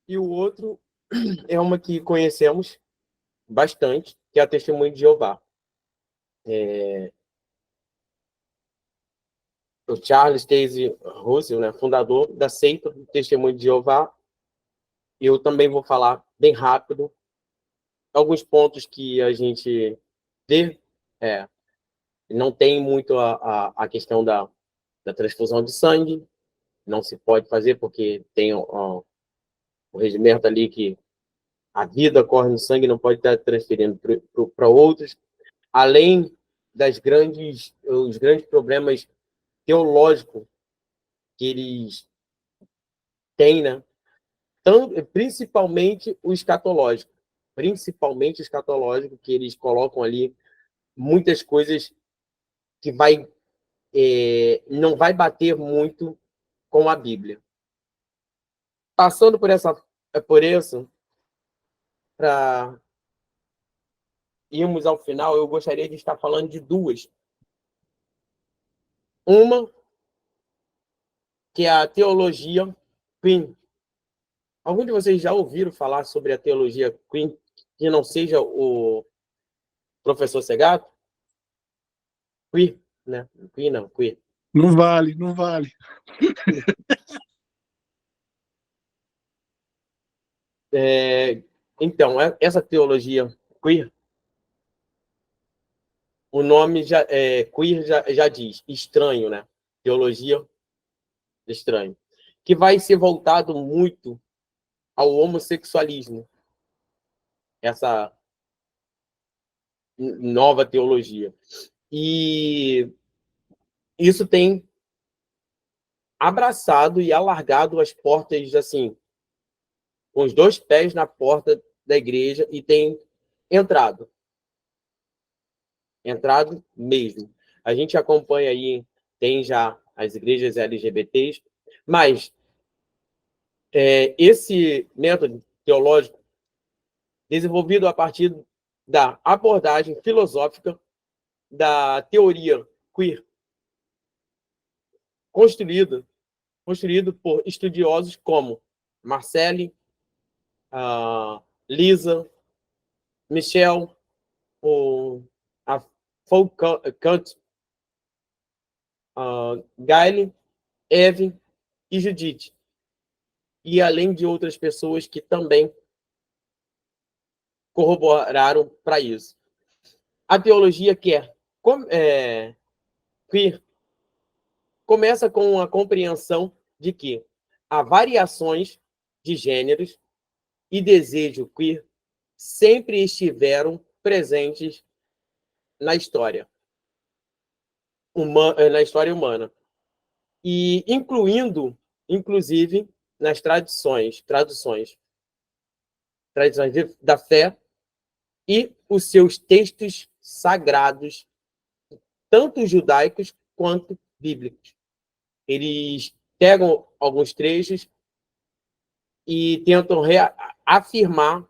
E o outro é uma que conhecemos bastante, que é a Testemunho de Jeová. O Charles Taze Russell, né, fundador da seita do Testemunho de Jeová. Eu também vou falar bem rápido alguns pontos que a gente vê. Não tem muito a questão da transfusão de sangue, não se pode fazer porque tem o regimento ali que a vida corre no sangue, não pode estar transferindo para outros, além os grandes problemas teológicos que eles têm, né? Principalmente o escatológico, que eles colocam ali muitas coisas que não vai bater muito com a Bíblia. Passando por isso, para irmos ao final, eu gostaria de estar falando de duas. Uma, que é a teologia Queen. Algum de vocês já ouviram falar sobre a teologia Queen, que não seja o professor Segato? Queen, né? Queen não, Queen. Não vale, não vale. Então, essa teologia queer, o nome queer já diz, estranho, né? Teologia estranho. Que vai ser voltado muito ao homossexualismo. Essa nova teologia. E isso tem abraçado e alargado as portas, assim, com os dois pés na porta da igreja e tem entrado. Entrado mesmo. A gente acompanha aí, tem já as igrejas LGBTs, mas esse método teológico, desenvolvido a partir da abordagem filosófica da teoria queer, construído por estudiosos como Marcelle, Lisa, Michel, a Foucault, Gayle, Eve e Judith. E além de outras pessoas que também corroboraram para isso. A teologia queer começa com a compreensão de que há variações de gêneros e desejo queer sempre estiveram presentes na história humana, e inclusive, nas traduções da fé e os seus textos sagrados, tanto judaicos quanto bíblicos. Eles pegam alguns trechos e tentam afirmar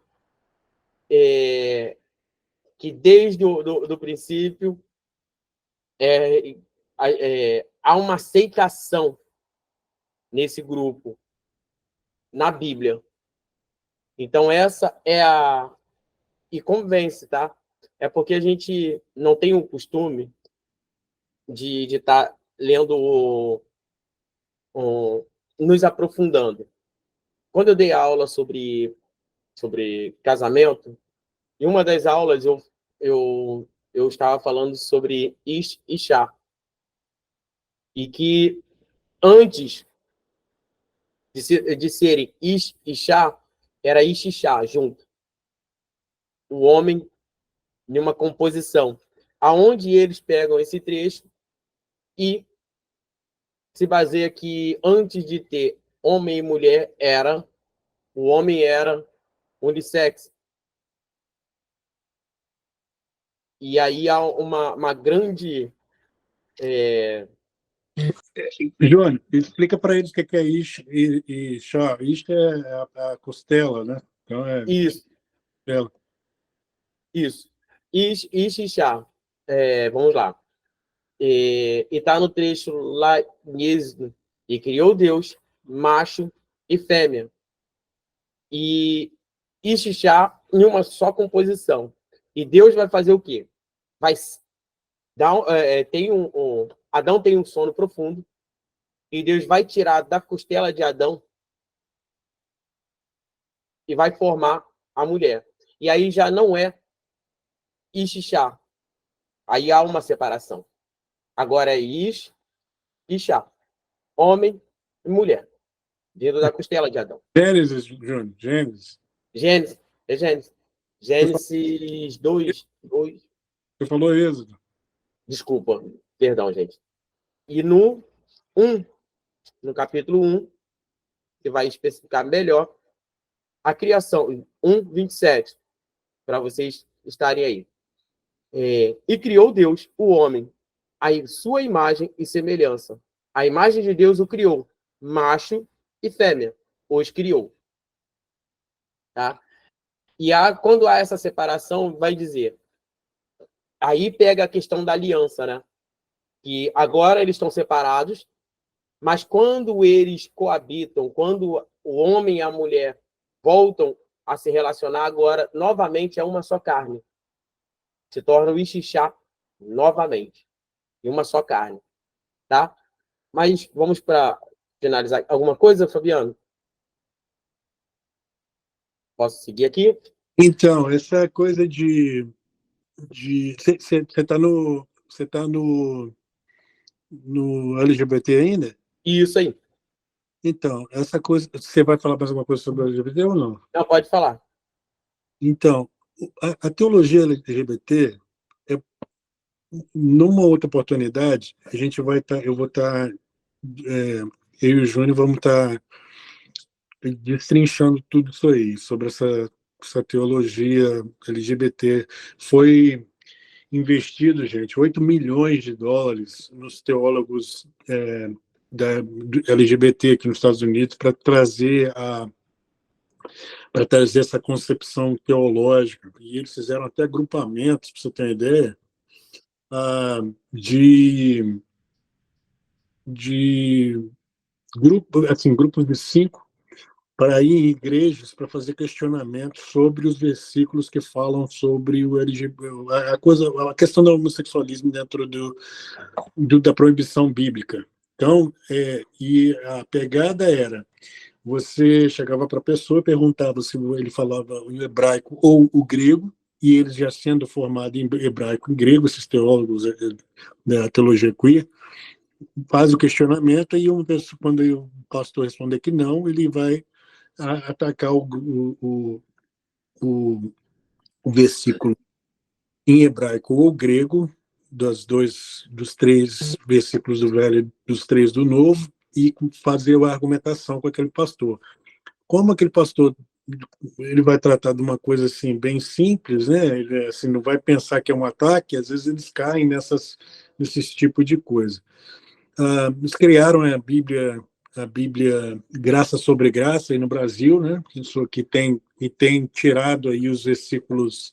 que desde o princípio há uma aceitação nesse grupo, na Bíblia. Então, essa é a... E convence, tá? É porque a gente não tem o costume de estar lendo, nos aprofundando. Quando eu dei aula sobre casamento, em uma das aulas eu estava falando sobre Ish e Shá. E que antes de serem Ish e Shá, era Ish e Shá junto. O homem em uma composição. Aonde eles pegam esse trecho e se baseia que antes de ter homem e mulher, o homem era unissex. E aí há uma grande... Johnny, explica para eles o que é ish e chá. Ish é a costela, né? Então é Isso, costela. isso. Ish e Shá. Vamos lá. E está no trecho lá em Êxodo. E criou Deus, macho e fêmea. E Ish e Shá em uma só composição. E Deus vai fazer o quê? Vai dar, Adão tem um sono profundo, e Deus vai tirar da costela de Adão e vai formar a mulher. E aí já não é Ish e Shá. Aí há uma separação. Agora é Ish e Shá. Homem e mulher. Dentro da costela de Adão. Gênesis, Johnny, Gênesis. Gênesis. É Gênesis. Gênesis 2. Você falou Êxodo. Desculpa. Perdão, gente. E no capítulo 1, que vai especificar melhor a criação. 1:27, para vocês estarem aí. E criou Deus, o homem, a sua imagem e semelhança. A imagem de Deus o criou, macho e fêmea, os criou. Tá? E quando há essa separação, vai dizer... Aí pega a questão da aliança, né? Que agora eles estão separados, mas quando eles coabitam, quando o homem e a mulher voltam a se relacionar, agora novamente é uma só carne. Se torna o Ixixá novamente, em uma só carne, tá? Mas vamos para finalizar. Alguma coisa, Fabiano? Posso seguir aqui? Então, essa coisa de você está no LGBT ainda? Isso aí. Então, essa coisa, você vai falar mais alguma coisa sobre o LGBT ou não? Não, pode falar. Então, a teologia LGBT, é, numa outra oportunidade, a gente vai estar, eu vou estar, eu e o Júnior vamos estar destrinchando tudo isso aí, sobre essa teologia LGBT. Foi investido, gente, 8 milhões de dólares nos teólogos do LGBT aqui nos Estados Unidos para trazer essa concepção teológica. E eles fizeram até agrupamentos, para você ter uma ideia, de grupos de 5 para ir em igrejas para fazer questionamentos sobre os versículos que falam sobre o LGBT, a questão do homossexualismo dentro da proibição bíblica. Então, e a pegada era: você chegava para a pessoa e perguntava se ele falava o hebraico ou o grego, e eles já sendo formados em hebraico e grego, esses teólogos da teologia queer, faz o questionamento, e quando o pastor responder que não, ele vai atacar o versículo em hebraico ou grego, dos 3 versículos do Velho, dos 3 do Novo, e fazer a argumentação com aquele pastor. Como aquele pastor ele vai tratar de uma coisa assim bem simples, né? Ele, assim, não vai pensar que é um ataque. Às vezes eles caem nesses tipos de coisa. Eles criaram a Bíblia Graça sobre Graça aí no Brasil, né? Isso que tem tirado aí os versículos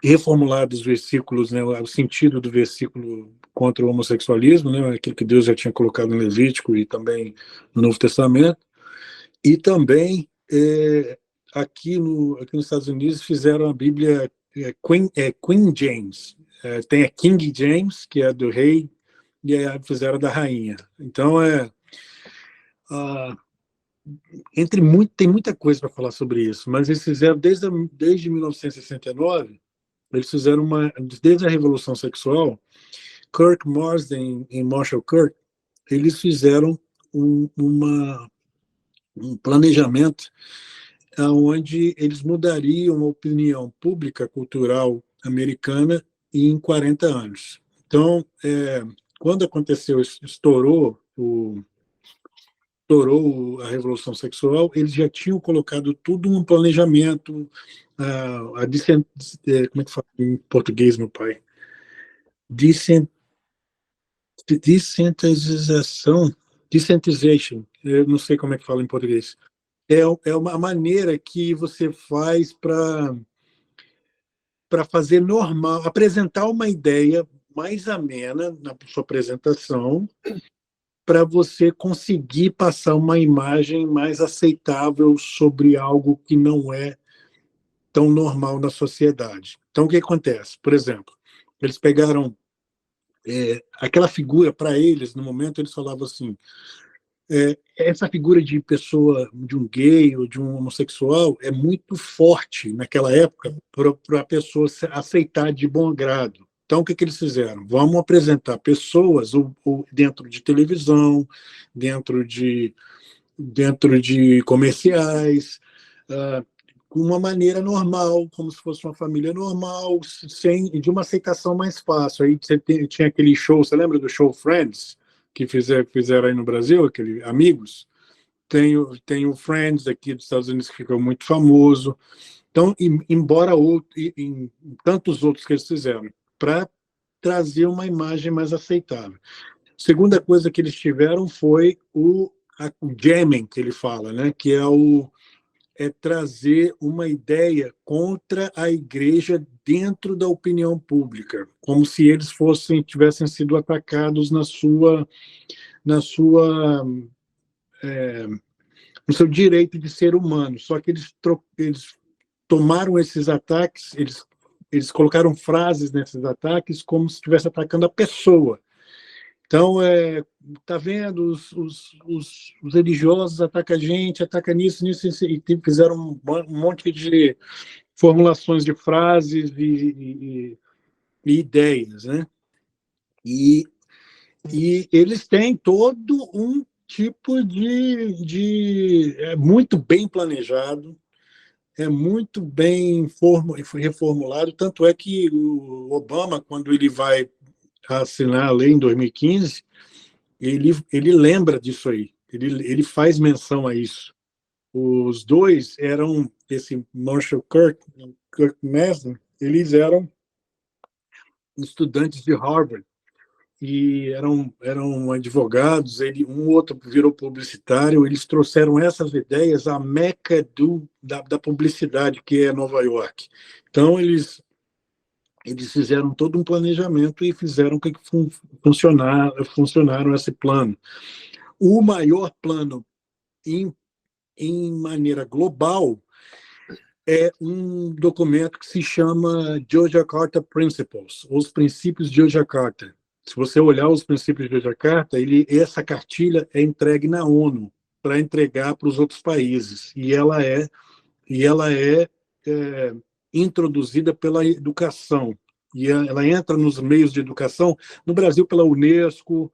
reformulado os versículos, né, o sentido do versículo contra o homossexualismo, né, aquilo que Deus já tinha colocado no Levítico e também no Novo Testamento, e também aqui nos Estados Unidos fizeram a Bíblia Queen James, tem a King James, que é do rei, e aí fizeram da rainha. Então, tem muita coisa para falar sobre isso, mas eles fizeram desde 1969, eles fizeram desde a Revolução Sexual, Kirk Marsden e Marshall Kirk, eles fizeram um planejamento onde eles mudariam a opinião pública cultural americana em 40 anos. Então, quando aconteceu, estourou a Revolução Sexual, eles já tinham colocado tudo num planejamento, como é que fala em português, meu pai? Desensitization, eu não sei como é que fala em português. É uma maneira que você faz para fazer normal, apresentar uma ideia mais amena na sua apresentação, para você conseguir passar uma imagem mais aceitável sobre algo que não é tão normal na sociedade. Então, o que acontece? Por exemplo, eles pegaram aquela figura, para eles, no momento, eles falavam assim, essa figura de pessoa, de um gay ou de um homossexual, é muito forte naquela época para a pessoa aceitar de bom grado. Então, o que eles fizeram? Vamos apresentar pessoas dentro de televisão, dentro de comerciais, de uma maneira normal, como se fosse uma família normal, de uma aceitação mais fácil. Aí tinha aquele show, você lembra do show Friends, que fizeram aí no Brasil, aquele Amigos? Tem o Friends aqui dos Estados Unidos, que ficou muito famoso. Então, embora em tantos outros que eles fizeram, para trazer uma imagem mais aceitável. Segunda coisa que eles tiveram foi o jamming, que ele fala, né? Que é trazer uma ideia contra a igreja dentro da opinião pública, como se eles tivessem sido atacados no seu direito de ser humano. Só que eles tomaram esses ataques, eles colocaram frases nesses ataques como se estivesse atacando a pessoa. Então, tá vendo, os religiosos atacam a gente, atacam nisso, e fizeram um monte de formulações de frases e ideias, né? E eles têm todo um tipo muito bem planejado, muito bem reformulado, tanto é que o Obama, quando ele vai assinar a lei em 2015, ele lembra disso aí, ele faz menção a isso. Os dois eram, esse Marshall Kirk Mason, eles eram estudantes de Harvard e eram advogados, um outro virou publicitário, eles trouxeram essas ideias à meca da publicidade, que é Nova York. Então, eles fizeram todo um planejamento e fizeram que funcionaram esse plano. O maior plano, em maneira global, é um documento que se chama Yogyakarta Principles, os princípios de Yogyakarta. Se você olhar os princípios de Yogyakarta, essa cartilha é entregue na ONU para entregar para os outros países, e ela é introduzida pela educação, e ela entra nos meios de educação, no Brasil pela Unesco,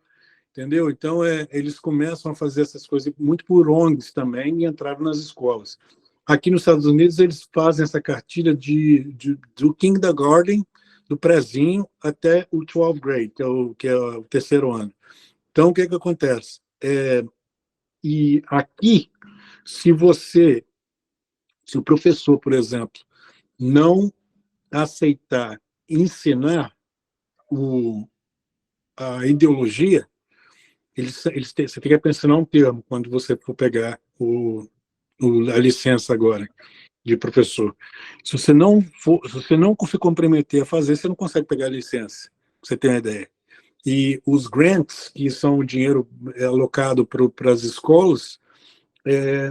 entendeu? Então, eles começam a fazer essas coisas muito por ONGs também e entraram nas escolas. Aqui nos Estados Unidos, eles fazem essa cartilha do kindergarten, do prezinho, até o 12th grade, que é o terceiro ano. Então, o que acontece? E aqui, se o professor, por exemplo, não aceitar ensinar a ideologia, você tem que pensar um termo quando você for pegar a licença agora. de professor. Se você não se comprometer a fazer, você não consegue pegar a licença, pra você ter uma ideia. E os grants, que são o dinheiro alocado para as escolas,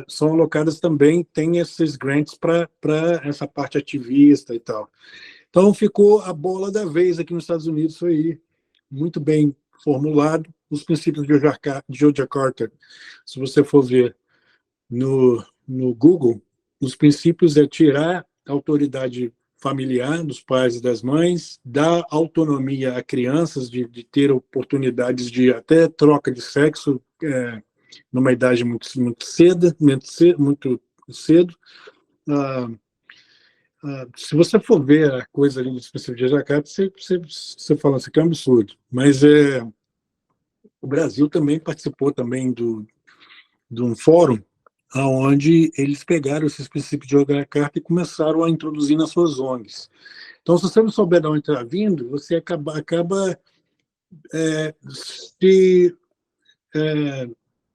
são alocadas também, tem esses grants para essa parte ativista e tal. Então ficou a bola da vez aqui nos Estados Unidos, foi aí, muito bem formulado. Os princípios de Yogyakarta, se você for ver no Google, os princípios é tirar a autoridade familiar dos pais e das mães, dar autonomia a crianças de ter oportunidades de até troca de sexo numa idade muito cedo, muito cedo. Se você for ver a coisa ali do princípio de Jacarta, você fala assim que é um absurdo. Mas o Brasil também participou também de um fórum onde eles pegaram esses princípios de Yogyakarta e começaram a introduzir nas suas ONGs. Então, se você não souber de onde está vindo, você acaba se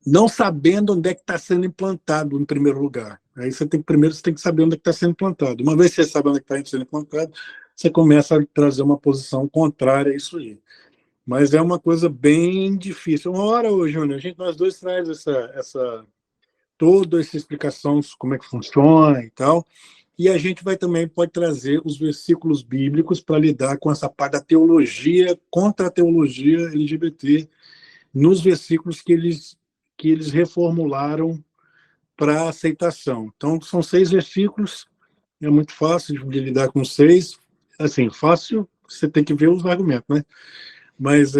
não sabendo onde é que está sendo implantado, em primeiro lugar. Aí você tem que saber onde é que está sendo implantado. Uma vez que você sabe onde é que está sendo implantado, você começa a trazer uma posição contrária a isso aí. Mas é uma coisa bem difícil. Uma hora, ô, Júnior, nós dois traz toda essa explicação de como é que funciona e tal, e a gente pode trazer os versículos bíblicos para lidar com essa parte da teologia, contra a teologia LGBT, nos versículos que eles reformularam para aceitação. Então, são 6 versículos, é muito fácil de lidar com 6. Assim, fácil, você tem que ver os argumentos, né? Mas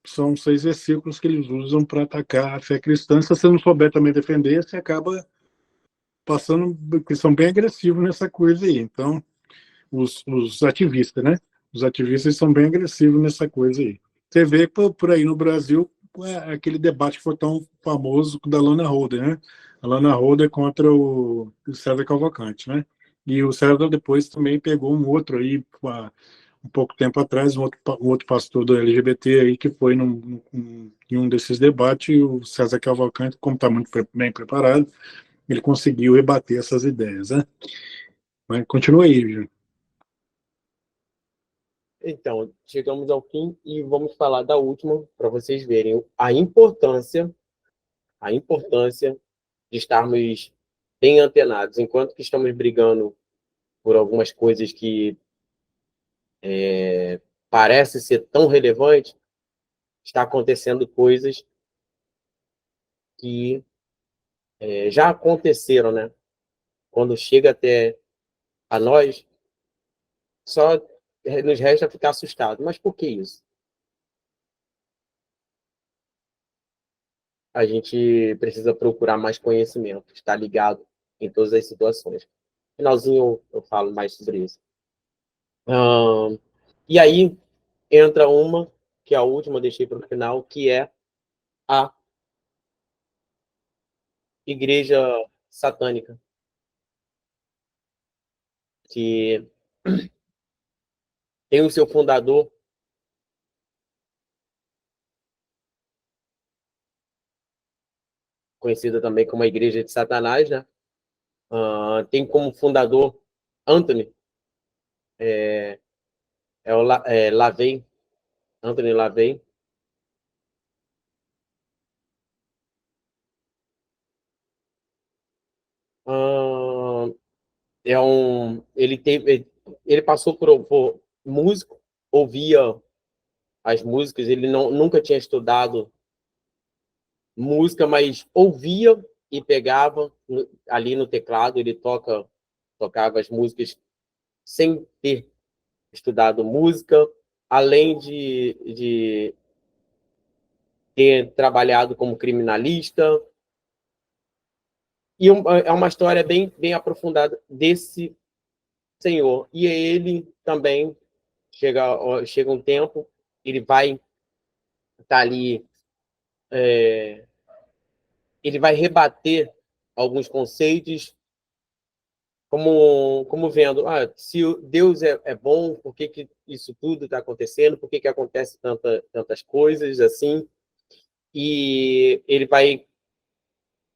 são 6 versículos que eles usam para atacar a fé cristã. Se você não souber também defender, você acaba passando, que são bem agressivos nessa coisa aí. Então, os ativistas, né? Os ativistas são bem agressivos nessa coisa aí. Você vê por aí no Brasil aquele debate que foi tão famoso da Lana Holder, né? A Lana Holder contra o César Cavalcante, né? E o César depois também pegou um outro aí, um pouco tempo atrás, um outro pastor do LGBT aí que foi em um desses debates, e o César Cavalcante, como está muito bem preparado, ele conseguiu rebater essas ideias, né? Mas continua aí, Júlio. Então, chegamos ao fim e vamos falar da última para vocês verem a importância de estarmos bem antenados. Enquanto que estamos brigando por algumas coisas que parecem ser tão relevantes, está acontecendo coisas que já aconteceram, né? Quando chega até a nós, só nos resta ficar assustado. Mas por que isso? A gente precisa procurar mais conhecimento, estar ligado em todas as situações. No finalzinho eu falo mais sobre isso. E aí entra uma, que é a última, eu deixei para o final, que é a igreja satânica, que tem o seu fundador, conhecida também como a igreja de Satanás, né? Tem como fundador Anthony, LaVey, Anthony LaVey. Ele passou por músico, ouvia as músicas, ele nunca tinha estudado música, mas ouvia e pegava ali no teclado, ele tocava as músicas sem ter estudado música, além de ter trabalhado como criminalista. E é uma história bem aprofundada desse senhor. E ele também chega um tempo, ele vai estar ali, ele vai rebater alguns conceitos, como vendo, se Deus é bom, por que isso tudo está acontecendo? Por que acontece tantas coisas assim? E ele vai,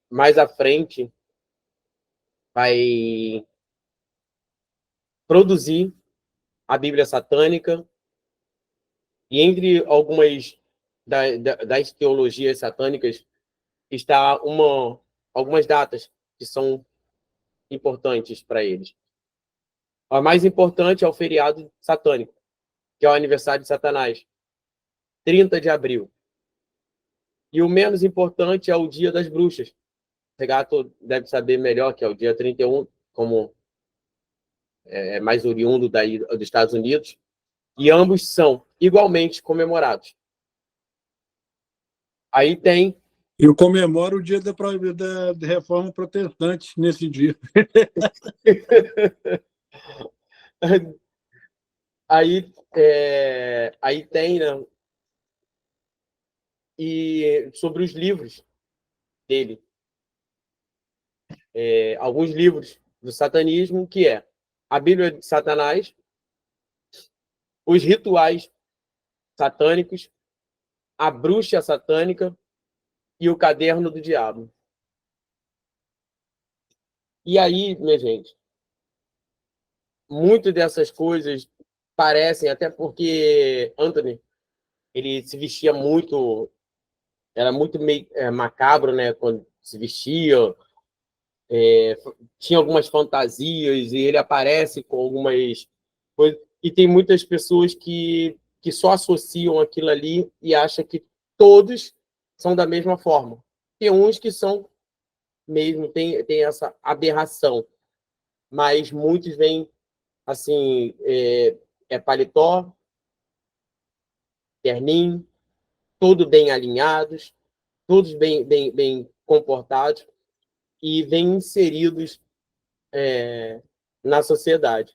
mais à frente, vai produzir a Bíblia satânica, e entre algumas das teologias satânicas está algumas datas que são importantes para eles. A mais importante é o feriado satânico, que é o aniversário de Satanás, 30 de abril. E o menos importante é o Dia das Bruxas. O Regato deve saber melhor, que é o dia 31, como é mais oriundo dos Estados Unidos. E ambos são igualmente comemorados. Aí tem... Eu comemoro o dia da Reforma Protestante nesse dia. Aí tem, né? E sobre os livros dele. Alguns livros do satanismo, que é a Bíblia de Satanás, os rituais satânicos, a bruxa satânica e o caderno do diabo. E aí, minha gente, muito dessas coisas parecem, até porque Anthony, ele se vestia muito, era muito meio macabro, né, quando se vestia, tinha algumas fantasias e ele aparece com algumas coisas, e tem muitas pessoas que só associam aquilo ali e acham que todos são da mesma forma. Tem uns que são mesmo, tem essa aberração, mas muitos vêm assim, paletó, terninho, todos bem alinhados, todos bem comportados e vêm inseridos na sociedade.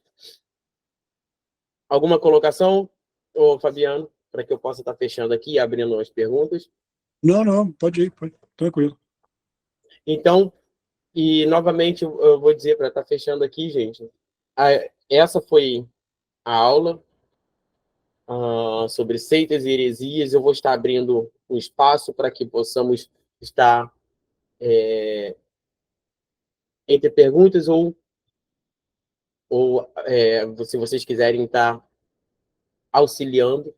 Alguma colocação, ô, Fabiano, para que eu possa estar fechando aqui e abrindo as perguntas? Não, pode ir, tranquilo. Então, e novamente eu vou dizer para estar fechando aqui, gente, essa foi a aula sobre seitas e heresias. Eu vou estar abrindo um espaço para que possamos estar entre perguntas ou se vocês quiserem estar auxiliando